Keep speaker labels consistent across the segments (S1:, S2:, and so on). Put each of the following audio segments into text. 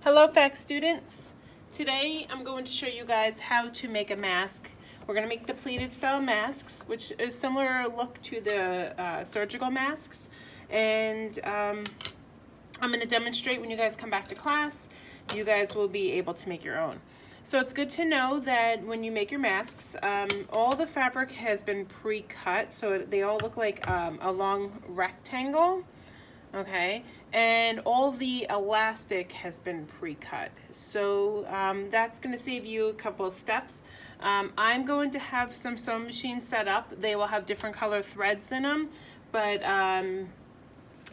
S1: Hello FACS students. Today I'm going to show you guys how to make a mask. We're going to make the pleated style masks, which is similar look to the surgical masks, and I'm going to demonstrate when you guys come back to class. You guys will be able to make your own. So it's good to know that when you make your masks, all the fabric has been pre-cut, so they all look like a long rectangle. Okay, and all the elastic has been pre-cut, so that's going to save you a couple of steps. I'm going to have some sewing machines set up. They will have different color threads in them, but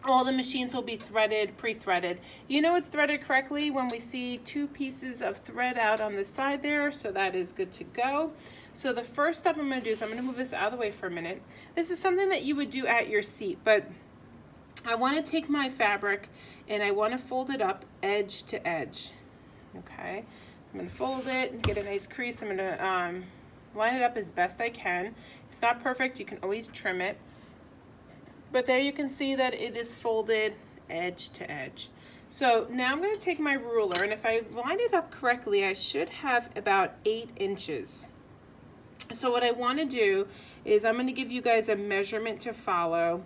S1: all the machines will be threaded, pre-threaded. You know it's threaded correctly when we see two pieces of thread out on the side there, so that is good to go. So the first step I'm going to do is I'm going to move this out of the way for a minute. This is something that you would do at your seat, but I want to take my fabric and I want to fold it up edge to edge. Okay, I'm going to fold it and get a nice crease. I'm going to line it up as best I can. If it's not perfect, you can always trim it. But there you can see that it is folded edge to edge. So now I'm going to take my ruler, and if I line it up correctly, I should have about 8 inches. So what I want to do is I'm going to give you guys a measurement to follow.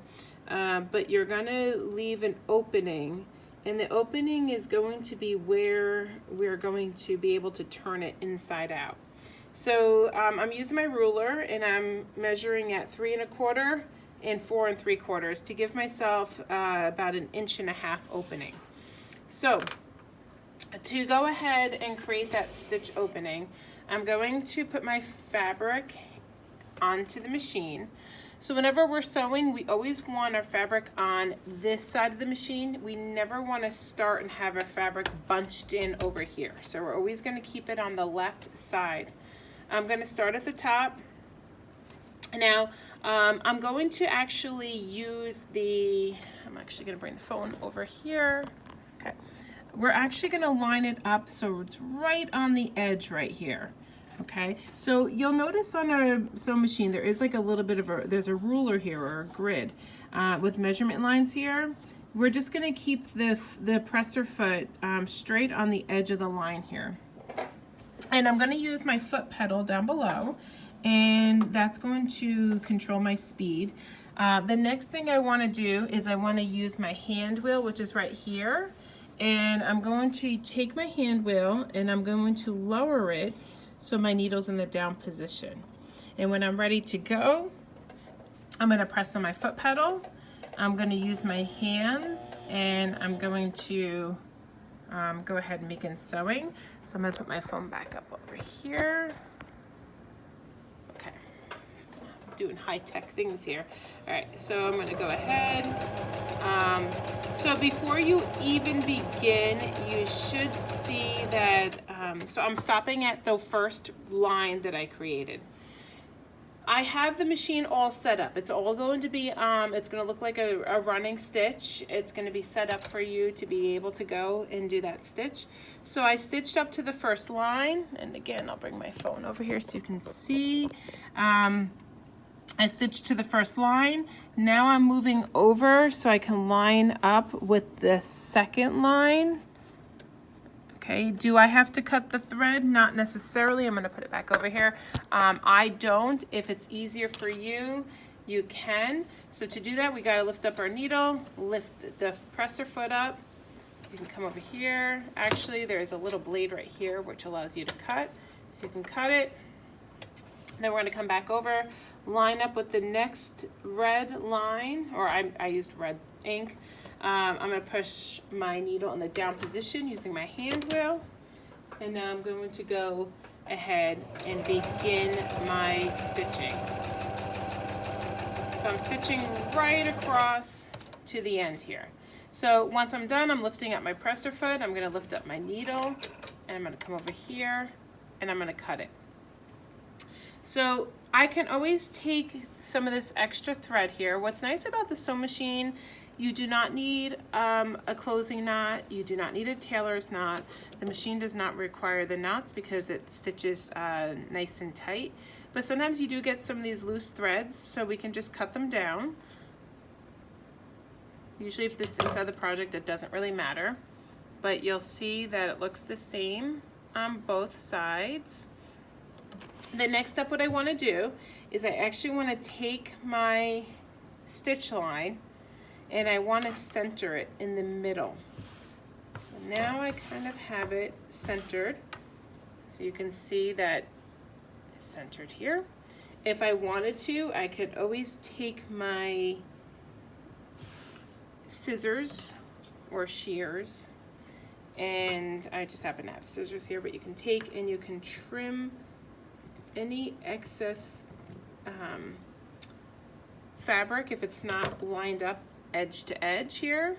S1: But you're going to leave an opening, and the opening is going to be where we're going to be able to turn it inside out. So I'm using my ruler and I'm measuring at 3 1/4 and 4 3/4 to give myself about 1.5 inches opening. So to go ahead and create that stitch opening, I'm going to put my fabric onto the machine. So whenever we're sewing, we always want our fabric on this side of the machine. We never want to start and have our fabric bunched in over here. So we're always going to keep it on the left side. I'm going to start at the top. Now, I'm going to actually use I'm actually going to bring the phone over here. Okay. We're actually going to line it up so it's right on the edge right here. Okay, so you'll notice on our sewing machine there is like a little bit of there's a ruler here or a grid with measurement lines here. We're just going to keep the presser foot straight on the edge of the line here. And I'm going to use my foot pedal down below, and that's going to control my speed. The next thing I want to do is I want to use my hand wheel, which is right here. And I'm going to take my hand wheel and I'm going to lower it so my needle's in the down position. And when I'm ready to go, I'm going to press on my foot pedal. I'm going to use my hands and I'm going to go ahead and begin sewing. So I'm going to put my phone back up over here. Okay, I'm doing high-tech things here. All right, so I'm going to go ahead. So before you even begin, you should see that, so I'm stopping at the first line that I created. I have the machine all set up. It's all going to be, it's going to look like a running stitch. It's going to be set up for you to be able to go and do that stitch. So I stitched up to the first line, and again, I'll bring my phone over here so you can see. I stitched to the first line. Now I'm moving over so I can line up with the second line. Okay, do I have to cut the thread? Not necessarily. I'm going to put it back over here. I don't. If it's easier for you, you can. So to do that, we got to lift up our needle, lift the presser foot up. You can come over here. Actually, there's a little blade right here which allows you to cut. So you can cut it. Then we're going to come back over, line up with the next red line, or I used red ink. I'm going to push my needle in the down position using my hand wheel. And now I'm going to go ahead and begin my stitching. So I'm stitching right across to the end here. So once I'm done, I'm lifting up my presser foot. I'm going to lift up my needle, and I'm going to come over here, and I'm going to cut it. So I can always take some of this extra thread here. What's nice about the sewing machine, you do not need a closing knot. You do not need a tailor's knot. The machine does not require the knots because it stitches nice and tight. But sometimes you do get some of these loose threads, so we can just cut them down. Usually if it's inside the project, it doesn't really matter. but you'll see that it looks the same on both sides. The next step, what I want to do is I actually want to take my stitch line and I want to center it in the middle. So now I kind of have it centered. So you can see that it's centered here. If I wanted to, I could always take my scissors or shears, and I just happen to have scissors here, but you can take and you can trim any excess fabric if it's not lined up edge to edge here.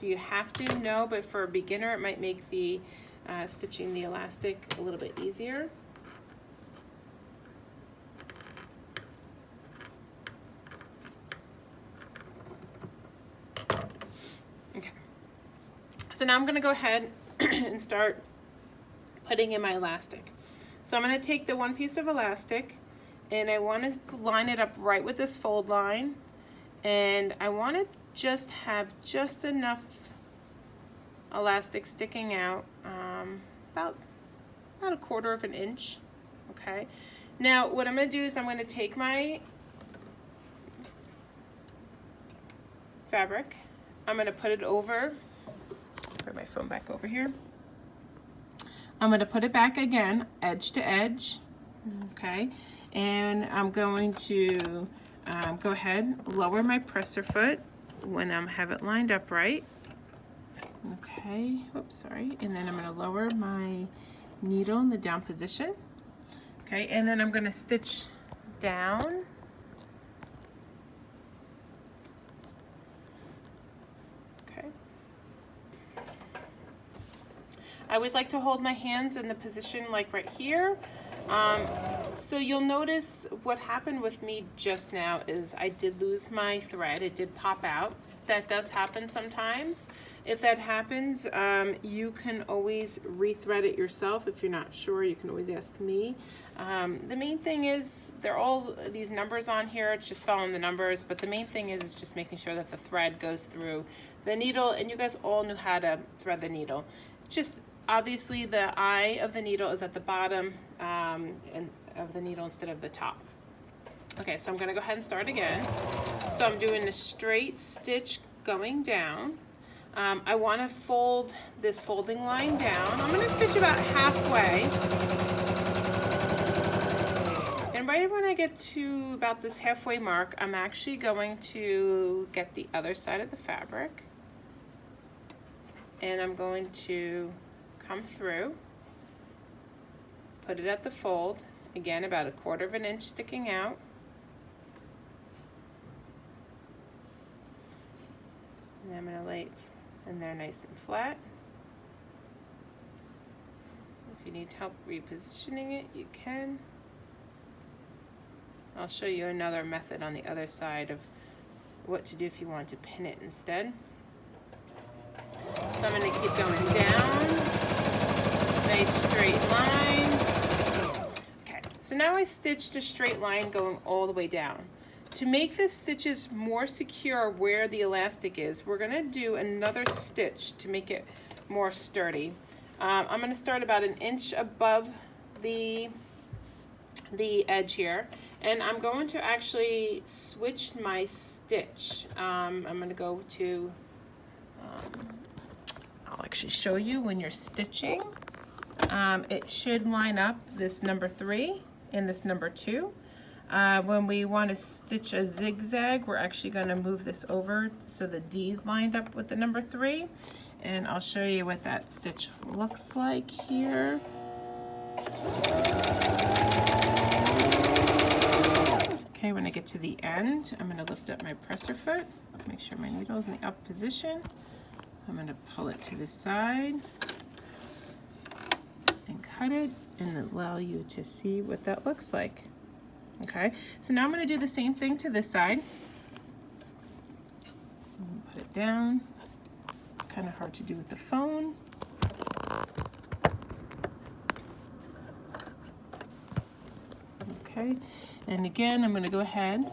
S1: Do you have to? No, but for a beginner it might make the stitching the elastic a little bit easier. Okay, so now I'm going to go ahead and start putting in my elastic. So I'm going to take the one piece of elastic and I want to line it up right with this fold line, and I want to just have just enough elastic sticking out, about a 1/4 of an inch. Okay, now what I'm going to do is I'm going to take my fabric, I'm going to put it over, put my phone back over here, I'm going to put it back again edge to edge. Okay, and I'm going to go ahead, lower my presser foot when I have it lined up right. Okay, whoops, sorry. And then I'm going to lower my needle in the down position. Okay, and then I'm going to stitch down. Okay. I always like to hold my hands in the position like right here. So you'll notice what happened with me just now is I did lose my thread. It did pop out. That does happen sometimes. If that happens, you can always rethread it yourself. If you're not sure, you can always ask me. The main thing is, they're all these numbers on here. It's just following the numbers, but the main thing is just making sure that the thread goes through the needle, and you guys all knew how to thread the needle. Just obviously the eye of the needle is at the bottom of the needle instead of the top. Okay, so I'm going to go ahead and start again. So I'm doing a straight stitch going down. I want to fold this folding line down. I'm going to stitch about halfway. And right when I get to about this halfway mark, I'm actually going to get the other side of the fabric. And I'm going to come through, put it at the fold, again about a 1/4 of an inch sticking out. And I'm going to lay it in there nice and flat. If you need help repositioning it, you can. I'll show you another method on the other side of what to do if you want to pin it instead. So I'm going to keep going down, nice straight line. Okay, so now I stitched a straight line going all the way down. To make the stitches more secure where the elastic is, we're going to do another stitch to make it more sturdy. I'm going to start about 1 inch above the edge here, and I'm going to actually switch my stitch. I'm going to go to, I'll actually show you when you're stitching. It should line up this number 3 and this number 2. When we want to stitch a zigzag, we're actually going to move this over so the D's lined up with the number 3, and I'll show you what that stitch looks like here. Okay, when I get to the end, I'm going to lift up my presser foot, make sure my needle is in the up position. I'm going to pull it to the side and cut it and allow you to see what that looks like. Okay, so now I'm going to do the same thing to this side. Put it down. It's kind of hard to do with the phone. Okay, and again, I'm going to go ahead